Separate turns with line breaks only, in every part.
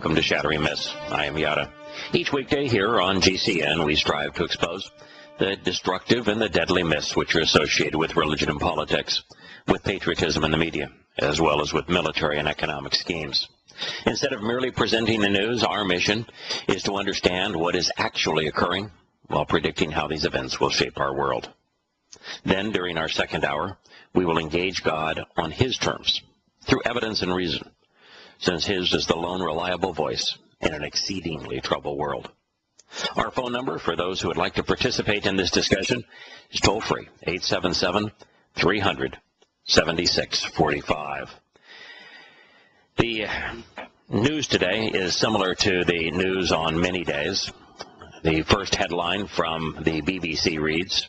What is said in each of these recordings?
welcome to Shattering Myths. I am Yahowah. Each weekday here on GCN, we strive to expose the destructive and the deadly myths which are associated with religion and politics, with patriotism in the media, as well as with military and economic schemes. Instead of merely presenting the news, our mission is to understand what is actually occurring while predicting how these events will shape our world. Then, during our second hour, we will engage God on His terms, through evidence and reason, since His is the lone reliable voice in an exceedingly troubled world. Our phone number for those who would like to participate in this discussion is toll-free, 877-300-7645. The news today is similar to the news on many days. The first headline from the BBC reads,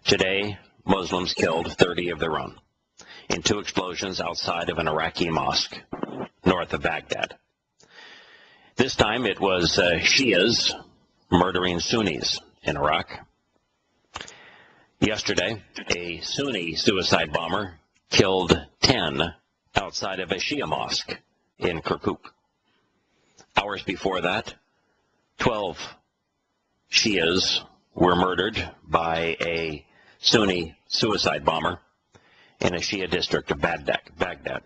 "Today, Muslims killed 30 of their own in 2 explosions outside of an Iraqi mosque north of Baghdad." This time it was Shias murdering Sunnis in Iraq. Yesterday, a Sunni suicide bomber killed 10 outside of a Shia mosque in Kirkuk. Hours before that, 12 Shias were murdered by a Sunni suicide bomber in a Shia district of Baghdad.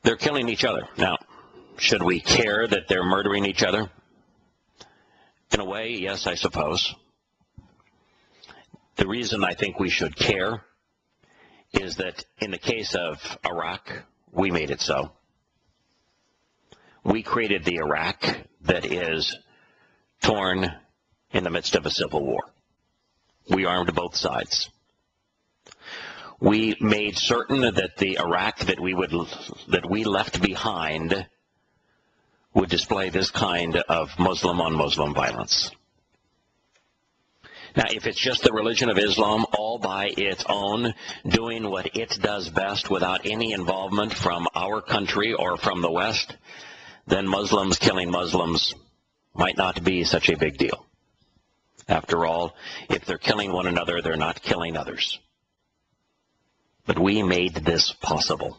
They're killing each other. Now, should we care that they're murdering each other? In a way, yes, I suppose. The reason I think we should care is that in the case of Iraq, we made it so. We created the Iraq that is torn in the midst of a civil war. We armed both sides. We made certain that the Iraq that we left behind would display this kind of Muslim-on-Muslim violence. Now, if it's just the religion of Islam all by its own, doing what it does best without any involvement from our country or from the West, then Muslims killing Muslims might not be such a big deal. After all, if they're killing one another, they're not killing others. But we made this possible.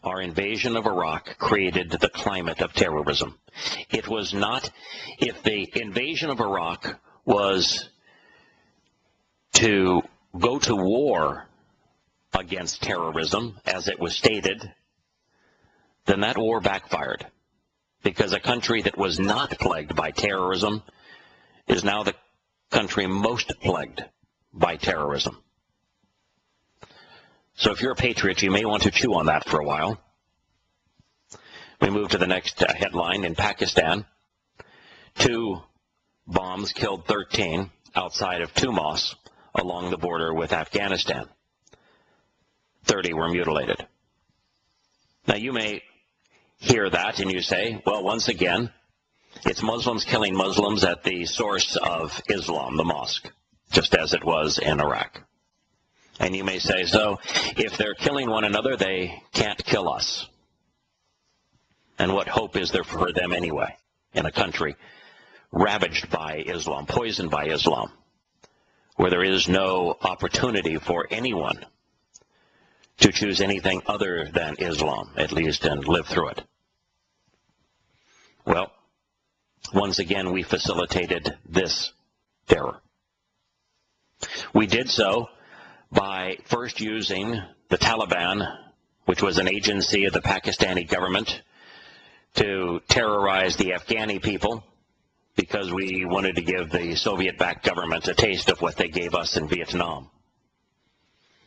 Our invasion of Iraq created the climate of terrorism. It was not, if the invasion of Iraq was to go to war against terrorism, as it was stated, then that war backfired. Because a country that was not plagued by terrorism is now the country most plagued by terrorism. So if you're a patriot, you may want to chew on that for a while. We move to the next headline. In Pakistan, 2 bombs killed 13 outside of 2 mosques along the border with Afghanistan. 30 were mutilated. Now you may hear that and you say, well, once again, it's Muslims killing Muslims at the source of Islam, the mosque, just as it was in Iraq. And you may say, so if they're killing one another, they can't kill us. And what hope is there for them anyway in a country ravaged by Islam, poisoned by Islam, where there is no opportunity for anyone to choose anything other than Islam, at least, and live through it? Well, once again, we facilitated this terror. We did so by first using the Taliban, which was an agency of the Pakistani government, to terrorize the Afghani people, because we wanted to give the Soviet-backed government a taste of what they gave us in Vietnam.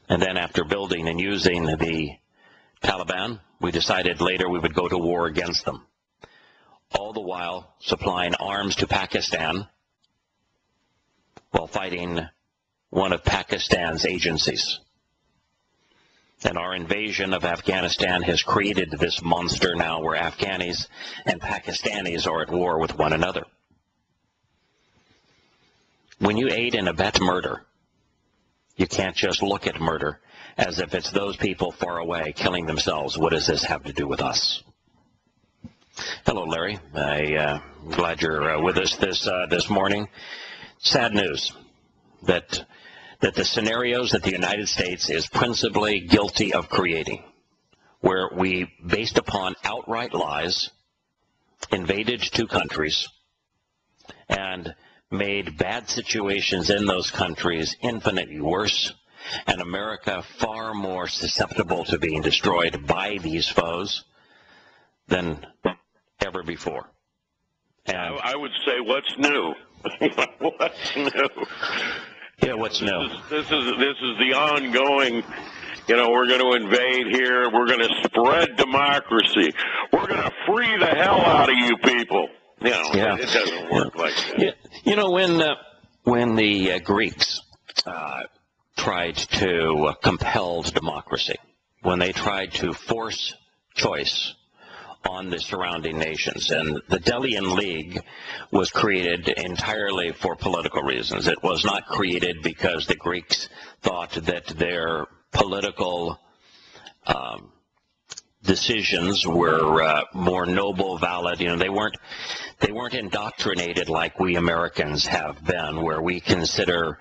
And then after building and using the Taliban, we decided later we would go to war against them, all the while supplying arms to Pakistan while fighting one of Pakistan's agencies. And our invasion of Afghanistan has created this monster now where Afghanis and Pakistanis are at war with one another. When you aid and abet murder, you can't just look at murder as if it's those people far away killing themselves. What does this have to do with us? Hello, Larry. I'm glad you're with us this morning. Sad news that the scenarios that the United States is principally guilty of creating where we, based upon outright lies, invaded two countries and made bad situations in those countries infinitely worse, and America far more susceptible to being destroyed by these foes than ever before. And
I would say, what's new? What's new?
Yeah, what's new?
This is the ongoing. We're going to invade here. We're going to spread democracy. We're going to free the hell out of you people.
Yeah.
It doesn't work like that.
Yeah. When the Greeks tried to compel democracy, when they tried to force choice on the surrounding nations, and the Delian League was created entirely for political reasons. It was not created because the Greeks thought that their political decisions were more noble, valid. They weren't indoctrinated like we Americans have been, where we consider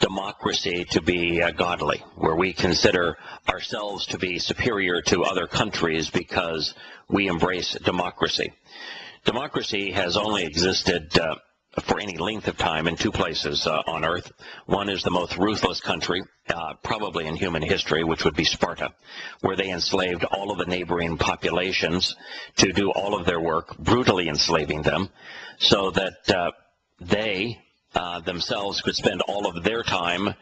democracy to be godly, where we consider ourselves to be superior to other countries because we embrace democracy. Democracy has only existed for any length of time in two places on Earth. One is the most ruthless country, probably in human history, which would be Sparta, where they enslaved all of the neighboring populations to do all of their work, brutally enslaving them, so that they themselves could spend all of their time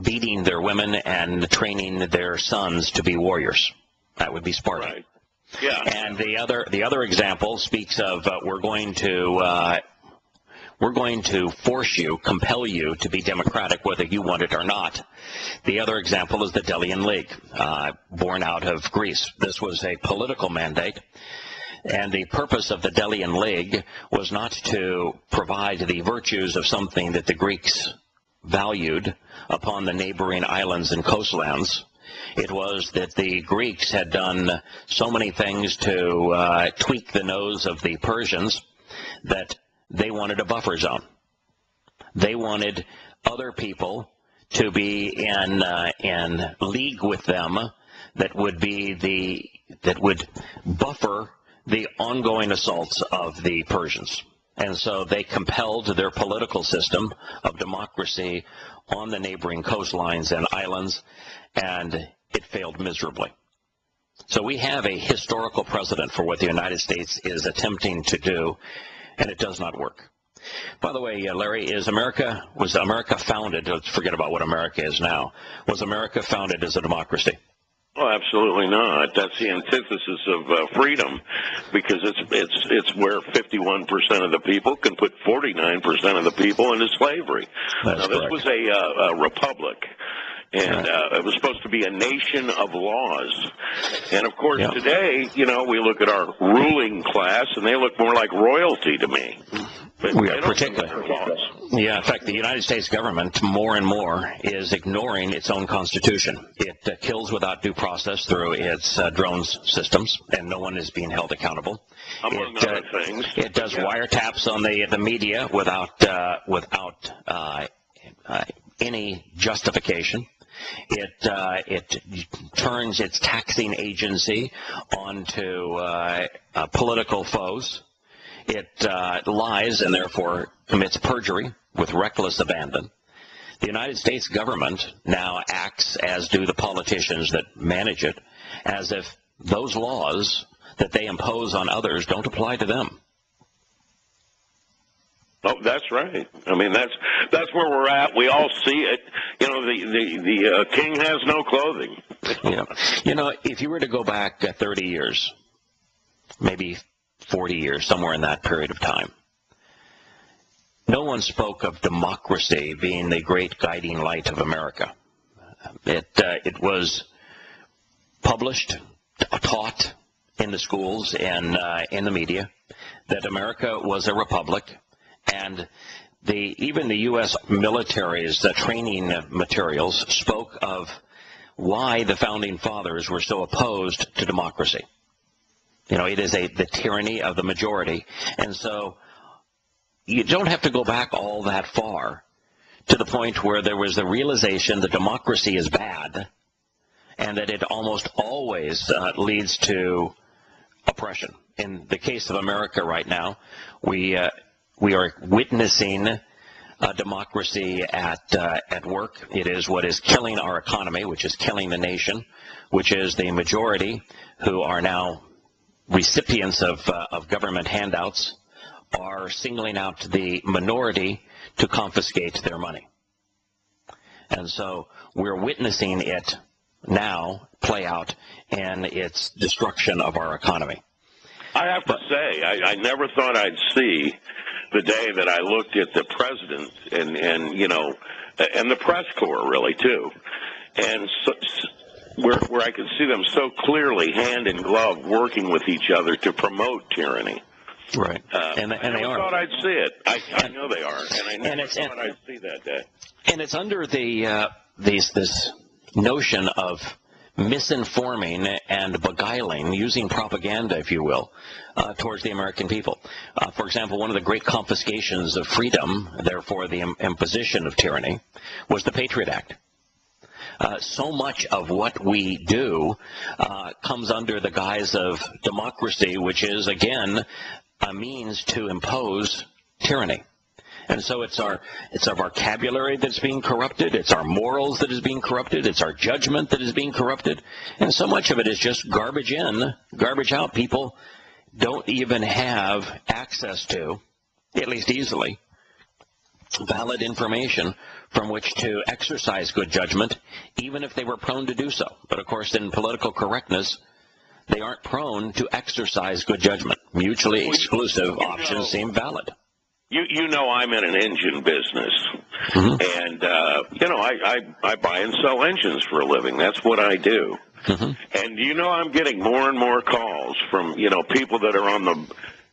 beating their women and training their sons to be warriors. That would be Sparta.
Right. Yeah.
And the other example speaks of we're going to force you, compel you to be democratic, whether you want it or not. The other example is the Delian League, born out of Greece. This was a political mandate. And the purpose of the Delian League was not to provide the virtues of something that the Greeks valued upon the neighboring islands and coastlands. It was that the Greeks had done so many things to tweak the nose of the Persians that they wanted a buffer zone. They wanted other people to be in league with them that would buffer the ongoing assaults of the Persians. And so they compelled their political system of democracy on the neighboring coastlines and islands, and it failed miserably. So we have a historical precedent for what the United States is attempting to do, and it does not work. By the way, Larry, was America founded, let's forget about what America is now, was America founded as a democracy?
Oh, absolutely not. That's the antithesis of freedom, because it's where 51% of the people can put 49% of the people into slavery.
That's
this
correct.
was a republic. And it was supposed to be a nation of laws. And, of course, today, we look at our ruling class, and they look more like royalty to me. But
we are particularly. Yeah, in fact, the United States government more and more is ignoring its own constitution. It kills without due process through its drones systems, and no one is being held accountable.
Among other things.
It does wiretaps on the media without any justification. It turns its taxing agency onto political foes. It lies and therefore commits perjury with reckless abandon. The United States government now acts, as do the politicians that manage it, as if those laws that they impose on others don't apply to them.
Oh, that's right. I mean, that's where we're at. We all see it. The king has no clothing.
If you were to go back 30 years, maybe 40 years, somewhere in that period of time, no one spoke of democracy being the great guiding light of America. It was published, taught in the schools and in the media that America was a republic. And even the U.S. military's training materials spoke of why the founding fathers were so opposed to democracy. It is the tyranny of the majority. And so you don't have to go back all that far to the point where there was the realization that democracy is bad, and that it almost always leads to oppression. In the case of America right now, we are witnessing democracy at work. It is what is killing our economy, which is killing the nation, which is the majority who are now recipients of government handouts are singling out the minority to confiscate their money. And so we're witnessing it now play out in its destruction of our economy.
I have to say, I never thought I'd see the day that I looked at the president and you know, and the press corps really too, and so, where I could see them so clearly hand in glove working with each other to promote tyranny.
Right, and they are.
I thought I'd see it. I know they are, and I never thought I'd see that day.
And it's under the this notion of misinforming and beguiling, using propaganda, if you will, towards the American people. For example, one of the great confiscations of freedom, therefore the imposition of tyranny, was the Patriot Act. So much of what we do comes under the guise of democracy, which is, again, a means to impose tyranny. And so it's our vocabulary that's being corrupted, it's our morals that is being corrupted, it's our judgment that is being corrupted, and so much of it is just garbage in, garbage out. People don't even have access to, at least easily, valid information from which to exercise good judgment, even if they were prone to do so. But of course, in political correctness, they aren't prone to exercise good judgment. Mutually exclusive options seem valid.
You know I'm in an engine business, and you know I buy and sell engines for a living. That's what I do. And you know I'm getting more and more calls from people that are on the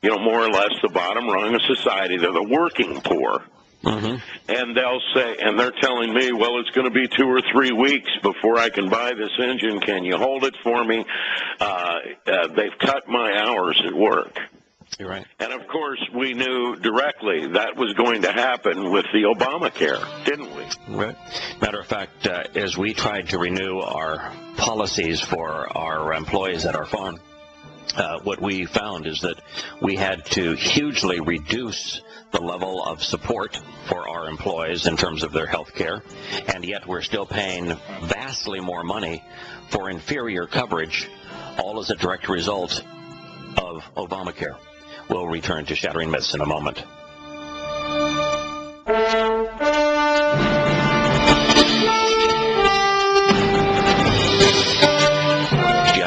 more or less the bottom rung of society. They're the working poor, and they'll say, and they're telling me, well, it's going to be 2 or 3 weeks before I can buy this engine. Can you hold it for me? They've cut my hours at work.
You're right.
And, of course, we knew directly that was going to happen with the Obamacare, didn't we?
Right. Matter of fact, as we tried to renew our policies for our employees at our farm, what we found is that we had to hugely reduce the level of support for our employees in terms of their health care, and yet we're still paying vastly more money for inferior coverage, all as a direct result of Obamacare. We'll return to Shattering Myths in a moment.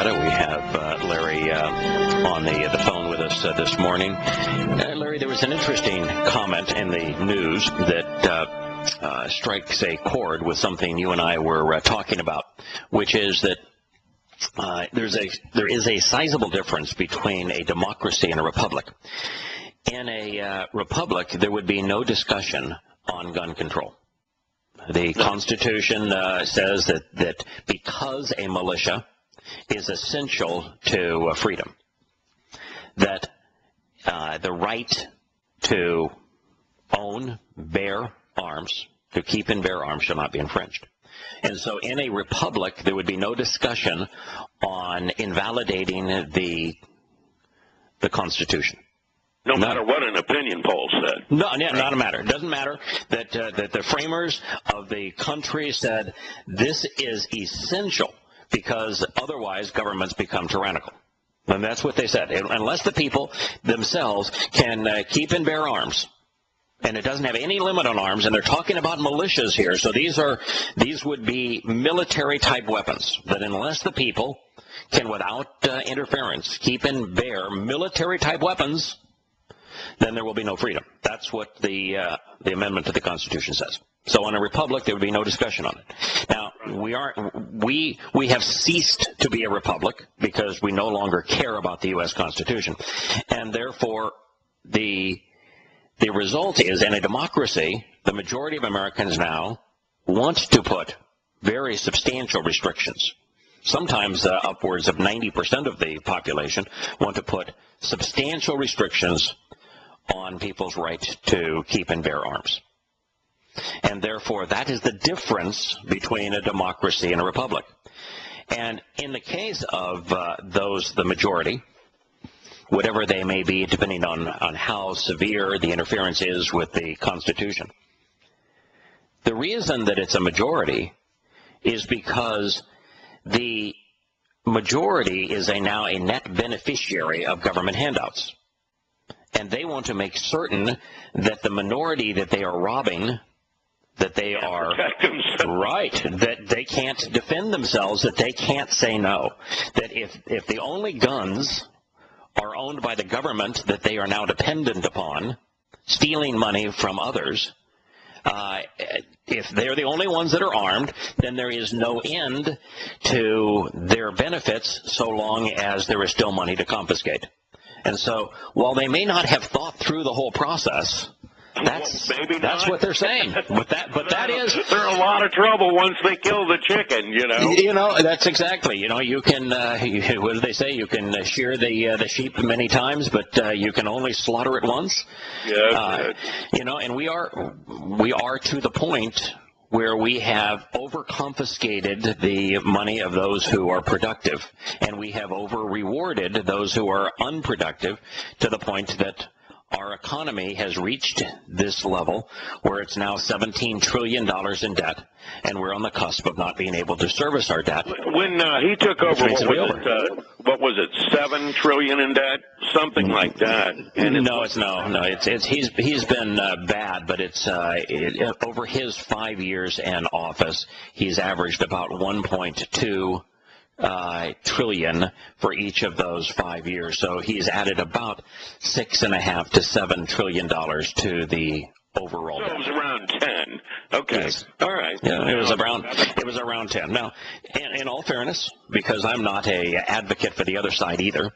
We have Larry on the phone with us this morning. Larry, there was an interesting comment in the news that strikes a chord with something you and I were talking about, which is that there is a sizable difference between a democracy and a republic. In a republic, there would be no discussion on gun control. The Constitution says that because a militia is essential to freedom, that the right to own, bear arms, to keep and bear arms shall not be infringed. And so in a republic, there would be no discussion on invalidating the Constitution.
No matter what an opinion poll said.
No, not a matter. It doesn't matter that the framers of the country said this is essential because otherwise governments become tyrannical. And that's what they said. Unless the people themselves can keep and bear arms, and it doesn't have any limit on arms, and they're talking about militias here. So these would be military-type weapons, that unless the people can, without interference, keep and bear military-type weapons, then there will be no freedom. That's what the amendment to the Constitution says. So in a republic, there would be no discussion on it. Now, we have ceased to be a republic because we no longer care about the U.S. Constitution, and therefore the result is, in a democracy, the majority of Americans now want to put very substantial restrictions. Sometimes upwards of 90% of the population want to put substantial restrictions on people's right to keep and bear arms. And therefore, that is the difference between a democracy and a republic. And in the case of the majority, whatever they may be, depending on how severe the interference is with the Constitution, the reason that it's a majority is because the majority is now a net beneficiary of government handouts. And they want to make certain that the minority that they are robbing, that they are right, that they can't defend themselves, that they can't say no. That if the only guns are owned by the government that they are now dependent upon, stealing money from others, if they're the only ones that are armed, then there is no end to their benefits so long as there is still money to confiscate. And so, while they may not have thought through the whole process, that's what they're saying. But that is,
they're in a lot of trouble once they kill the chicken.
That's exactly. You can. What do they say? You can shear the sheep many times, but you can only slaughter it once.
Yeah.
And we are to the point where we have over-confiscated the money of those who are productive, and we have over-rewarded those who are unproductive to the point that our economy has reached this level where it's now $17 trillion in debt, and we're on the cusp of not being able to service our debt.
When he took over, what was it, $7 trillion in debt? Something like that. And
he's been bad, but it's over his 5 years in office, he's averaged about 1.2 trillion for each of those 5 years. So he's added about $6.5 to $7 trillion to the overall.
So it was around 10. Okay.
Yes.
All right.
Yeah, it was around 10. Now, in all fairness, because I'm not a advocate for the other side either,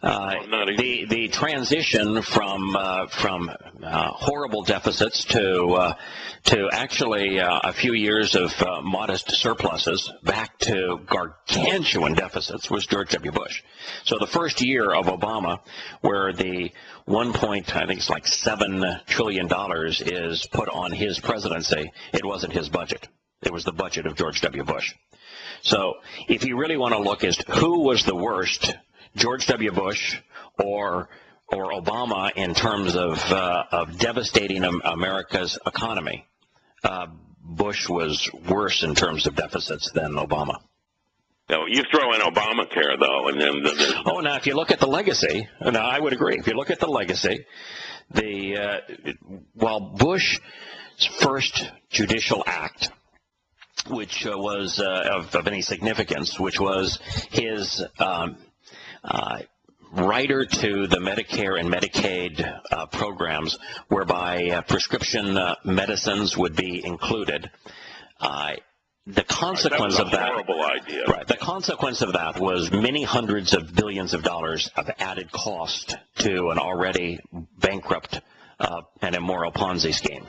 the transition from horrible deficits to actually a few years of modest surpluses back to gargantuan deficits was George W. Bush. So the first year of Obama, where the $7 trillion is put on his presidency, it wasn't his budget. It was the budget of George W. Bush. So if you really want to look as to who was the worst, George W. Bush or Obama in terms of devastating America's economy, Bush was worse in terms of deficits than Obama.
No, you throw in Obamacare, though, and then...
now, if you look at the legacy, I would agree. If you look at the legacy, while Bush's first judicial act, which was of any significance, which was his rider to the Medicare and Medicaid programs, whereby prescription medicines would be included. The consequence of that,
horrible idea.
Right. The consequence of that was many hundreds of billions of dollars of added cost to an already bankrupt and immoral Ponzi scheme.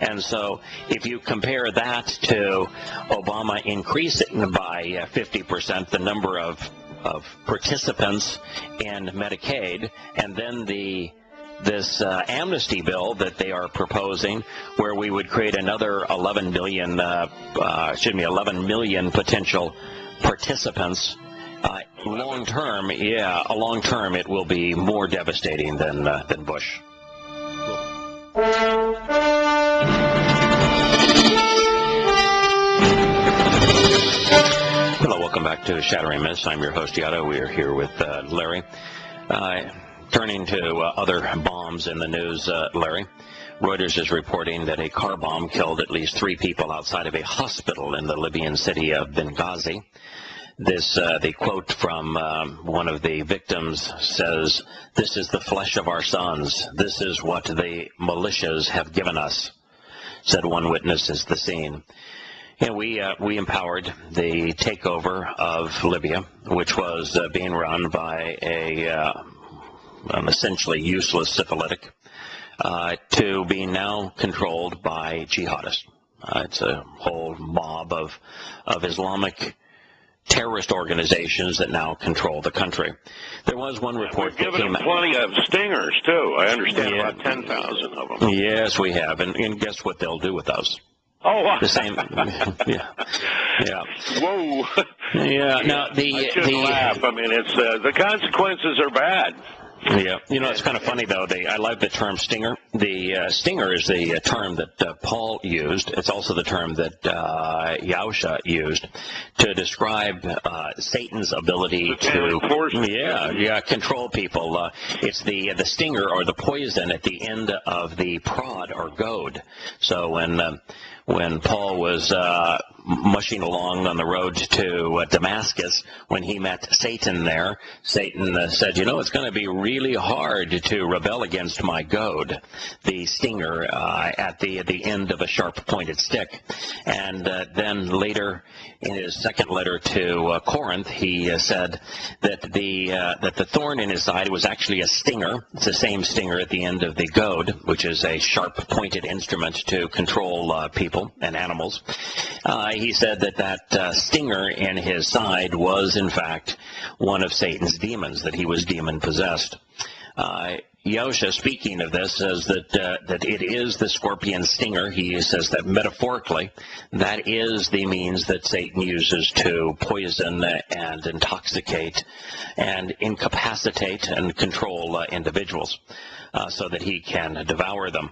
And so if you compare that to Obama increasing by 50% the number of participants in Medicaid, and then this amnesty bill that they are proposing, where we would create another 11 million potential participants. Long term, it will be more devastating than Bush. Hello, welcome back to Shattering Myths. I'm your host, Yahowah. We are here with Larry. Turning to other bombs in the news, Larry, Reuters is reporting that a car bomb killed at least 3 people outside of a hospital in the Libyan city of Benghazi. The quote from one of the victims says, "This is the flesh of our sons. This is what the militias have given us," said one witness at the scene. And we empowered the takeover of Libya, which was being run by an essentially useless syphilitic, to be now controlled by jihadists. It's a whole mob of Islamic terrorist organizations that now control the country. There was one report that came out.
We've given them plenty of stingers, too. I understand about 10,000 of them.
Yes, we have. And guess what they'll do with those?
Oh, wow.
The same. Yeah. Yeah.
Whoa.
Yeah. Now
I shouldn't laugh. I mean, it's the consequences are bad.
Yeah, it's kind of funny though. I like the term stinger. The stinger is the term that Paul used. It's also the term that Yahowah used to describe Satan's ability to control people. It's the stinger or the poison at the end of the prod or goad. So when Paul was mushing along on the road to Damascus, when he met Satan there, Satan said, it's going to be really hard to rebel against my goad, the stinger at the end of a sharp-pointed stick. And then later, in his second letter to Corinth, he said that the thorn in his side was actually a stinger. It's the same stinger at the end of the goad, which is a sharp-pointed instrument to control people and animals. He said that stinger in his side was, in fact, one of Satan's demons, that he was demon-possessed. Yahowah, speaking of this, says that it is the scorpion stinger. He says that metaphorically, that is the means that Satan uses to poison and intoxicate and incapacitate and control individuals so that he can devour them.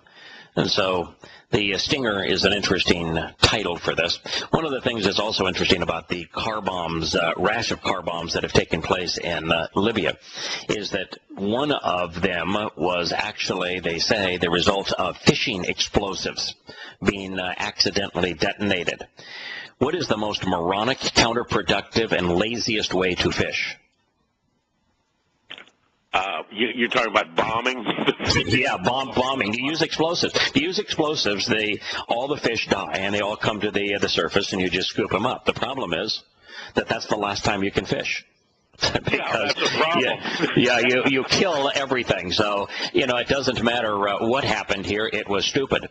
And so the stinger is an interesting title for this. One of the things that's also interesting about the car bombs, rash of car bombs that have taken place in Libya, is that one of them was actually, they say, the result of fishing explosives being accidentally detonated. What is the most moronic, counterproductive, and laziest way to fish?
You're talking about bombing?
Yeah, bombing. You use explosives. If you use explosives, all the fish die, and they all come to the surface, and you just scoop them up. The problem is that's the last time you can fish.
Because, that's a problem.
You kill everything. So, it doesn't matter what happened here. It was stupid.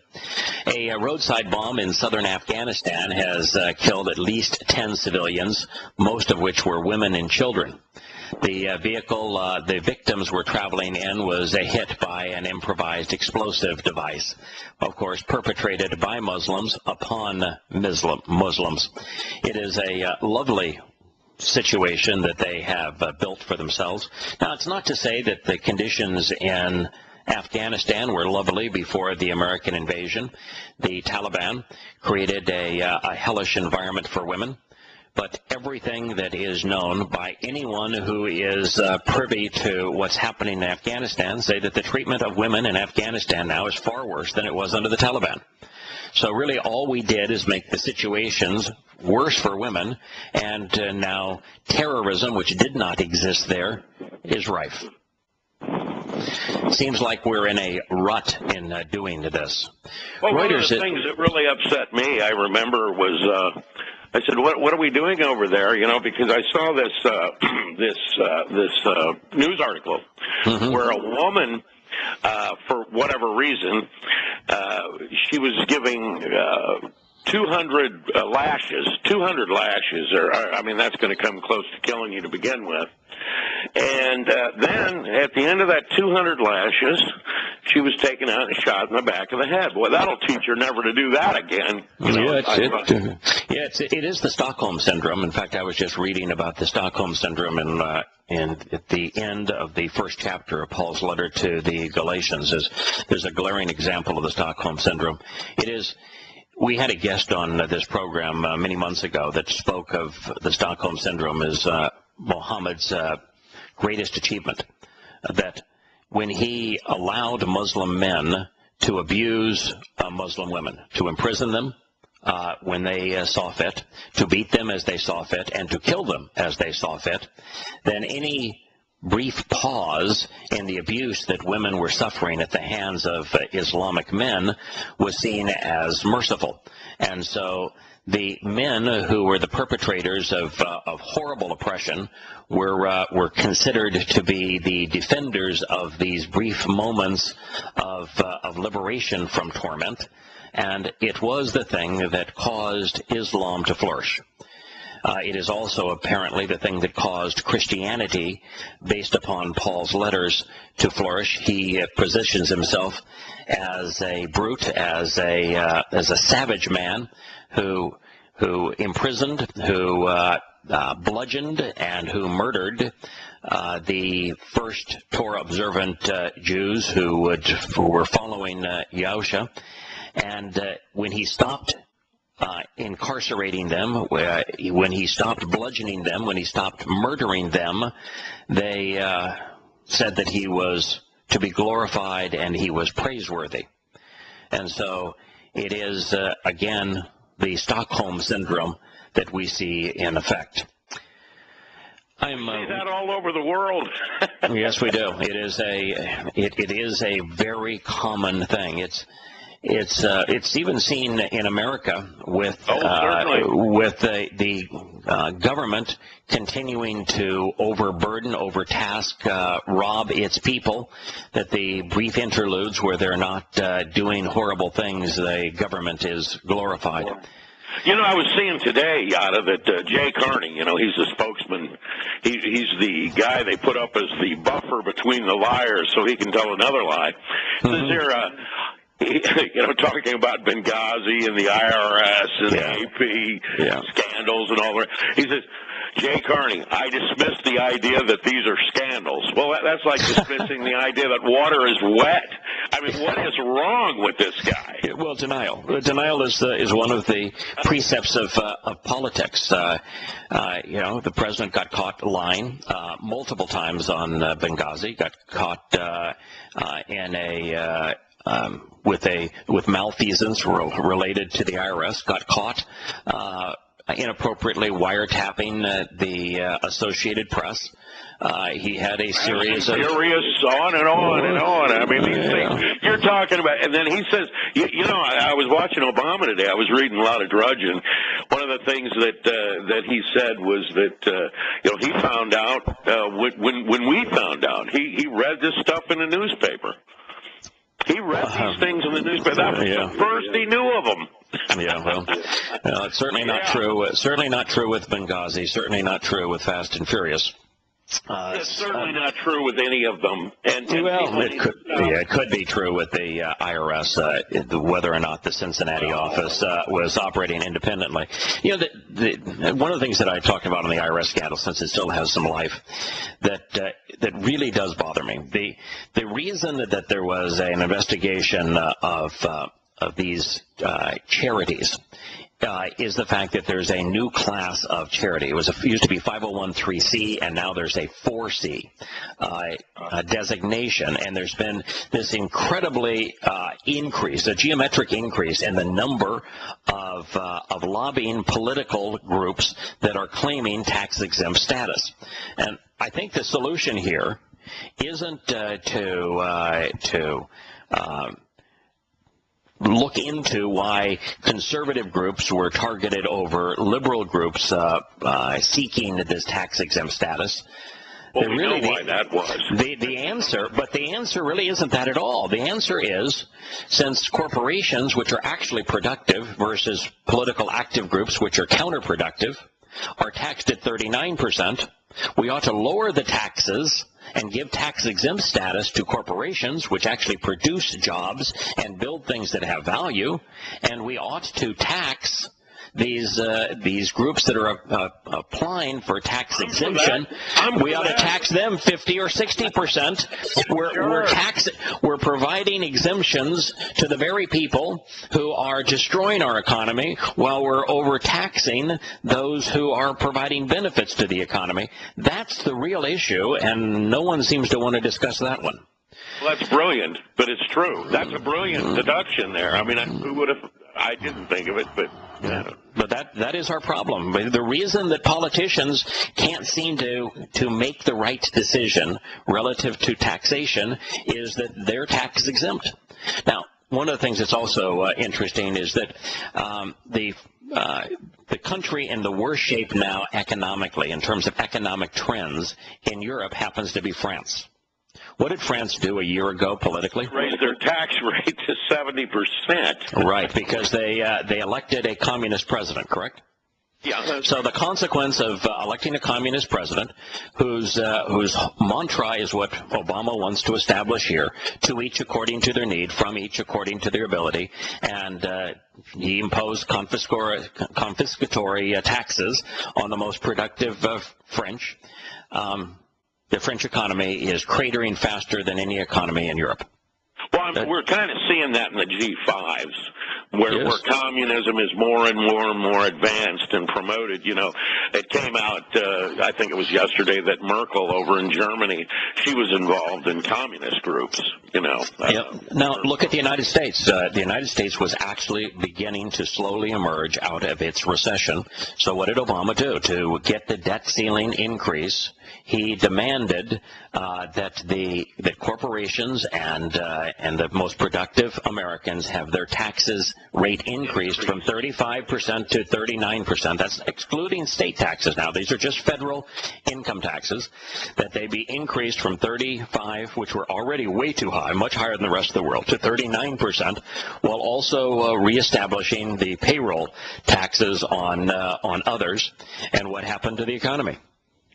A roadside bomb in southern Afghanistan has killed at least 10 civilians, most of which were women and children. The vehicle the victims were traveling in was hit by an improvised explosive device, of course, perpetrated by Muslims upon Muslims. It is a lovely situation that they have built for themselves. Now, it's not to say that the conditions in Afghanistan were lovely before the American invasion. The Taliban created a hellish environment for women. But everything that is known by anyone who is privy to what's happening in Afghanistan say that the treatment of women in Afghanistan now is far worse than it was under the Taliban. So really all we did is make the situations worse for women, and now terrorism, which did not exist there, is rife. Seems like we're in a rut in doing this.
Well, one of the things that really upset me, I remember, was I said, "What are we doing over there?" Because I saw this news article where a woman, for whatever reason, she was giving 200 lashes. 200 lashes, that's going to come close to killing you to begin with. And then, at the end of that 200 lashes, she was taken out and shot in the back of the head. Well, that'll teach her never to do that again.
It is the Stockholm Syndrome. In fact, I was just reading about the Stockholm Syndrome and at the end of the first chapter of Paul's letter to the Galatians. There's a glaring example of the Stockholm Syndrome. We had a guest on this program many months ago that spoke of the Stockholm Syndrome as Muhammad's greatest achievement, that when he allowed Muslim men to abuse Muslim women, to imprison them when they saw fit, to beat them as they saw fit, and to kill them as they saw fit, then any brief pause in the abuse that women were suffering at the hands of Islamic men was seen as merciful. And so the men who were the perpetrators of horrible oppression were considered to be the defenders of these brief moments of liberation from torment, and it was the thing that caused Islam to flourish. It is also apparently the thing that caused Christianity, based upon Paul's letters, to flourish. He positions himself as a brute, as a savage man who imprisoned, who bludgeoned, and who murdered the first Torah observant Jews who were following Yahowah. And when he stopped incarcerating them, when he stopped bludgeoning them, when he stopped murdering them, they said that he was to be glorified and he was praiseworthy. And so it is, again, the Stockholm Syndrome that we see in effect.
We see that all over the world.
Yes, we do. It is a very common thing. It's even seen in America with the government continuing to overburden, overtask, rob its people. That the brief interludes where they're not doing horrible things, the government is glorified.
You know, I was seeing today, Yada, that Jay Carney, you know, he's the spokesman. He's the guy they put up as the buffer between the liars so he can tell another lie. You know, talking about Benghazi and the IRS and the AP scandals and all that. He says, Jay Carney, I dismiss the idea that these are scandals. Well, that's like dismissing the idea that water is wet. I mean, what is wrong with this guy?
Well, denial. Denial is one of the precepts of politics. You know, the president got caught lying multiple times on Benghazi. Got caught with malfeasance related to the IRS. Got caught inappropriately wiretapping the Associated Press. He had a series of
on and on and on. I mean, these things you're talking about. And then he says, you know, I was watching Obama today. I was reading a lot of Drudge, and one of the things that he said was that you know, he found out when we found out, he read this stuff in the newspaper. He read these things in the newspaper. That was the first he knew of them.
Yeah, well, it's certainly not true. Certainly not true with Benghazi. Certainly not true with Fast and Furious.
It's certainly not true with any of them.
Well, it could be true with the IRS, whether or not the Cincinnati office was operating independently. You know, one of the things that I talked about in the IRS scandal, since it still has some life, that really does bother me. The reason that there was an investigation of these charities is the fact that there's a new class of charity. It used to be 501(c), and now there's a 4C designation, and there's been this incredibly increase, a geometric increase in the number of lobbying political groups that are claiming tax-exempt status. And I think the solution here isn't to look into why conservative groups were targeted over liberal groups seeking this tax-exempt status.
Well, we know why that was.
The answer really isn't that at all. The answer is, since corporations, which are actually productive, versus political active groups, which are counterproductive, are taxed at 39%, we ought to lower the taxes and give tax-exempt status to corporations which actually produce jobs and build things that have value, and we ought to tax these groups that are applying for tax exemption. We ought to tax them 50 or 60%. We're providing exemptions to the very people who are destroying our economy, while we're overtaxing those who are providing benefits to the economy. That's the real issue, and no one seems to want to discuss that one.
Well, that's brilliant, but it's true. That's a brilliant deduction there. I mean, who would have? I didn't think of it, but
yeah. But that is our problem. The reason that politicians can't seem to make the right decision relative to taxation is that they're tax exempt. Now, one of the things that's also interesting is that the country in the worst shape now economically, in terms of economic trends in Europe, happens to be France. What did France do a year ago politically?
Raise their tax rate to 70%.
Right, because they elected a communist president, correct?
Yeah.
So the consequence of electing a communist president, whose mantra is what Obama wants to establish here: to each according to their need, from each according to their ability, and he imposed confiscatory taxes on the most productive French. The French economy is cratering faster than any economy in Europe.
Well, we're kind of seeing that in the G5s, where communism is more and more and more advanced and promoted. You know, it came out, I think it was yesterday, that Merkel over in Germany, she was involved in communist groups, you know.
Now, look at the United States. The United States was actually beginning to slowly emerge out of its recession. So what did Obama do? To get the debt ceiling increase, he demanded that corporations and the most productive Americans have their taxes rate increased from 35% to 39%. That's excluding state taxes now. These are just federal income taxes, that they be increased from 35, which were already way too high, much higher than the rest of the world, to 39%, while also reestablishing the payroll taxes on others. And what happened to the economy?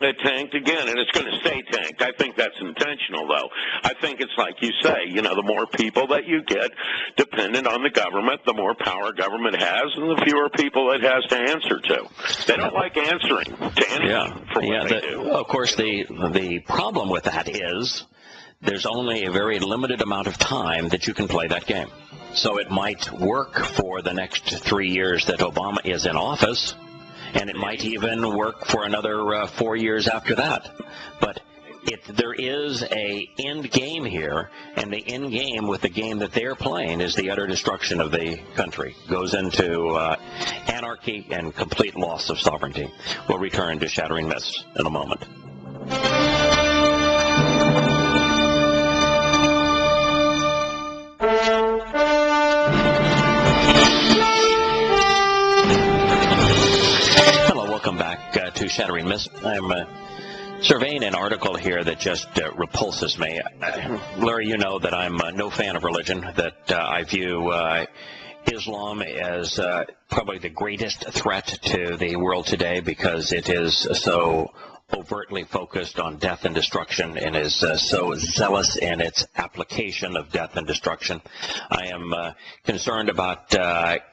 It tanked again, and it's going to stay tanked. I think that's intentional, though. I think it's like you say, you know, the more people that you get dependent on the government, the more power government has, and the fewer people it has to answer to. They don't like answering to anyone for what they do.
Of course, the problem with that is there's only a very limited amount of time that you can play that game. So it might work for the next 3 years that Obama is in office, and it might even work for another 4 years after that. But there is a end game here, and the end game with the game that they're playing is the utter destruction of the country. Goes into anarchy and complete loss of sovereignty. We'll return to Shattering Myths in a moment. Welcome back to Shattering Myths. I'm surveying an article here that just repulses me. Larry, you know that I'm no fan of religion, that I view Islam as probably the greatest threat to the world today because it is so overtly focused on death and destruction and is so zealous in its application of death and destruction. I am concerned about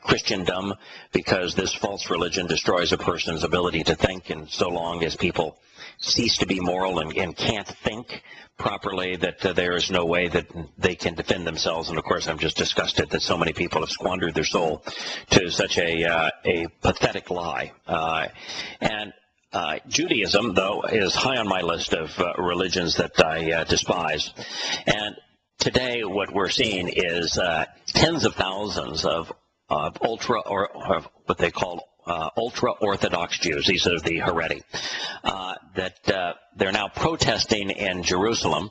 Christendom because this false religion destroys a person's ability to think, and so long as people cease to be moral and can't think properly, that there is no way that they can defend themselves. And of course, I'm just disgusted that so many people have squandered their soul to such a pathetic lie. Judaism, though, is high on my list of religions that I despise. And today what we're seeing is tens of thousands of what they call ultra-Orthodox Jews. These are the Haredi. That they're now protesting in Jerusalem.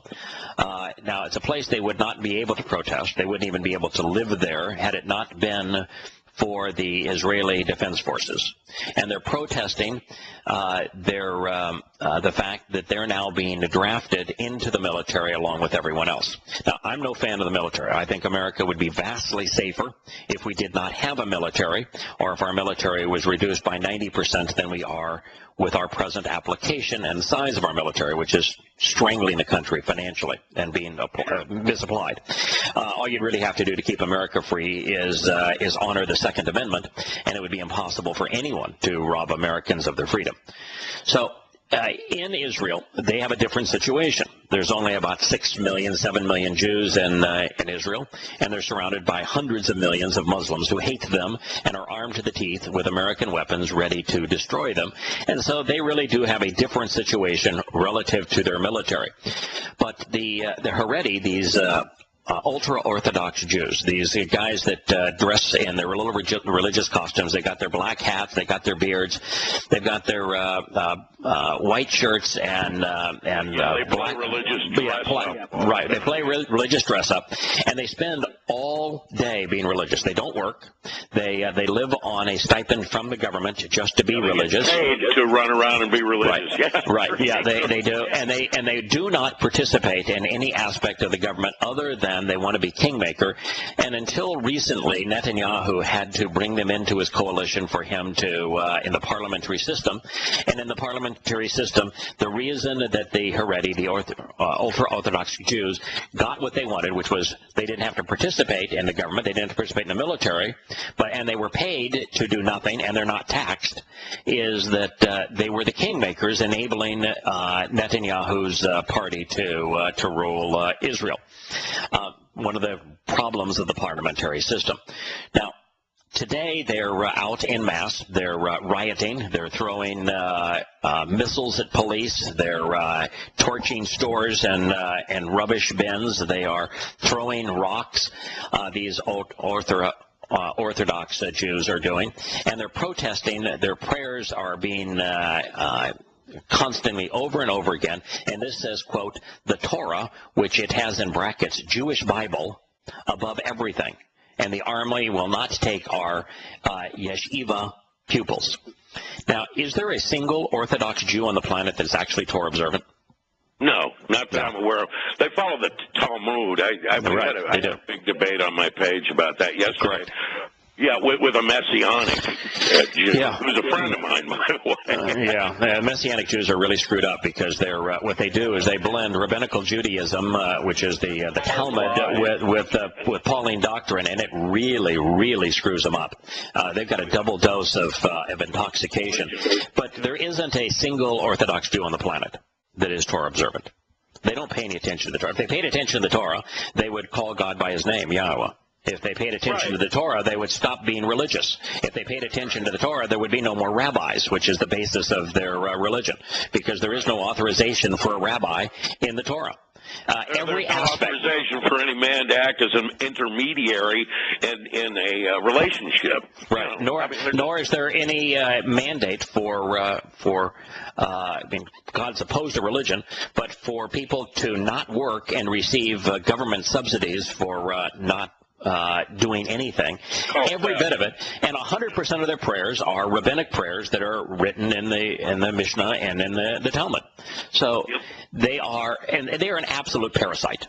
Now, it's a place they would not be able to protest. They wouldn't even be able to live there had it not been for the Israeli Defense Forces. And they're protesting the fact that they're now being drafted into the military along with everyone else. Now, I'm no fan of the military. I think America would be vastly safer if we did not have a military, or if our military was reduced by 90% than we are with our present application and size of our military, which is strangling the country financially and being misapplied. All you really have to do to keep America free is honor the Second Amendment, and it would be impossible for anyone to rob Americans of their freedom. So in Israel, they have a different situation. There's only about 6 million, 7 million Jews in Israel, and they're surrounded by hundreds of millions of Muslims who hate them and are armed to the teeth with American weapons ready to destroy them. And so they really do have a different situation relative to their military. But the Haredi, these ultra-Orthodox Jews, these guys that dress in their little religious costumes. They got their black hats, they got their beards, they've got their white shirts and
they play religious dress up.
Right, they play religious dress up, and they spend all day being religious. They don't work. They live on a stipend from the government just to be religious.
They get paid to run around and be religious.
Right, right. Yeah, they do, and they do not participate in any aspect of the government other than land. They want to be kingmaker. And until recently, Netanyahu had to bring them into his coalition for him to, in the parliamentary system. And in the parliamentary system, the reason that the Haredi, the ultra-Orthodox Jews, got what they wanted, which was they didn't have to participate in the government, they didn't have to participate in the military, and they were paid to do nothing, and they're not taxed, is that they were the kingmakers, enabling Netanyahu's party to rule Israel. One of the problems of the parliamentary system. Now, today they're out en masse. They're rioting. They're throwing missiles at police. They're torching stores and rubbish bins. They are throwing rocks. These Orthodox Jews are doing, and they're protesting. Their prayers are being constantly over and over again, and this says, quote, the Torah, which it has in brackets, Jewish Bible, above everything, and the army will not take our yeshiva pupils. Now, is there a single Orthodox Jew on the planet that's actually Torah observant?
No, not that I'm aware of. They follow the Talmud. I had a big debate on my page about that yesterday.
Correct.
Yeah, with a Messianic Jew, who's a friend of mine, by the way.
Messianic Jews are really screwed up because they're what they do is they blend rabbinical Judaism, which is the Talmud, with Pauline doctrine, and it really, really screws them up. They've got a double dose of intoxication. But there isn't a single Orthodox Jew on the planet that is Torah observant. They don't pay any attention to the Torah. If they paid attention to the Torah, they would call God by his name, Yahowah. If they paid attention to the Torah, they would stop being religious. If they paid attention to the Torah, there would be no more rabbis, which is the basis of their religion, because there is no authorization for a rabbi in the Torah. Every aspect.
Authorization for any man to act as an intermediary in a relationship.
Right. Nor is there any mandate for God's opposed to religion, but for people to not work and receive government subsidies for not doing anything. Every bit of it, and 100% of their prayers are rabbinic prayers that are written in the Mishnah and in the Talmud. So they are an absolute parasite.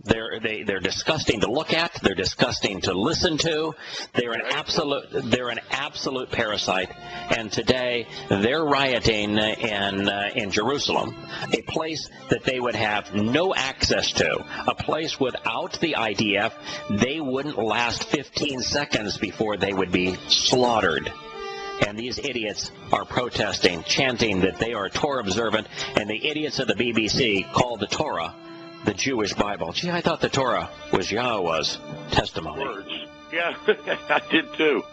They're disgusting to look at. They're disgusting to listen to. They're an absolute parasite. And today they're rioting in Jerusalem, a place that they would have no access to, a place without the IDF. They wouldn't last 15 seconds before they would be slaughtered. And these idiots are protesting, chanting that they are Torah observant, and the idiots of the BBC call the Torah the Jewish Bible. Gee, I thought the Torah was Yahowah's testimony.
Yeah, I did too.